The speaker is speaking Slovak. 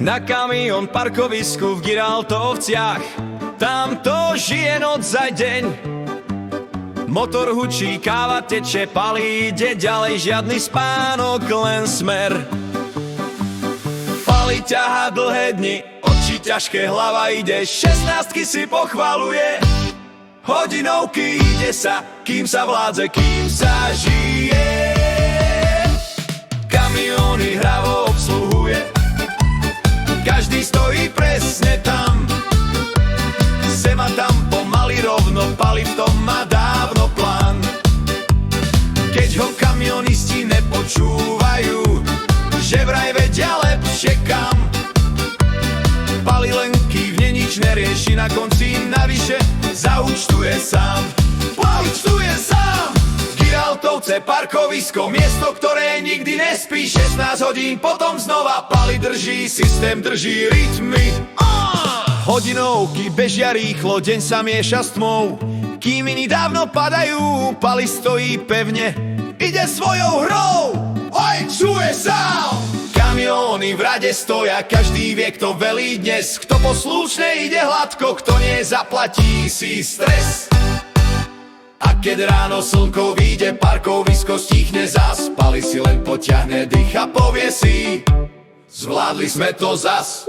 Na kamión parkovisku v Giraltovciach, tam to žije noc aj deň. Motor hučí, káva teče, palí, ide ďalej, žiadny spánok, len smer. Pali ťahá dlhé dni, oči ťažké, hlava ide, 16-ky si pochvaluje. Hodinovky ide sa, kým sa vládze, kým sa žije. Kamióny hravo obsluhuje, každý stojí presne tam. Sem a tam pomaly rovno, pali v tom má dávno plán. Keď ho kamionisti nepočúvajú, že vraj vedia lepšie kam. Pali len kývne, nič nerieši, na konci navyše zaúčtuje sám. Účtuje sám! Giraltovce, parkovisko, miesto, ktoré nikdy nespí. 16 hodín, potom znova pali drží, systém drží rytmy. Hodinovky bežia rýchlo, deň sa mieša s tmou. Kým iní dávno padajú, pali stojí pevne, ide svojou hrou. Čuje sa! Kamióny v rade stoja, každý vie, kto velí dnes. Kto poslušne ide hladko, kto nie zaplatí si stres. A keď ráno slnko vyjde, parkovisko stichne zas. Pali si len potiahne dých a povie si: zvládli sme to zas.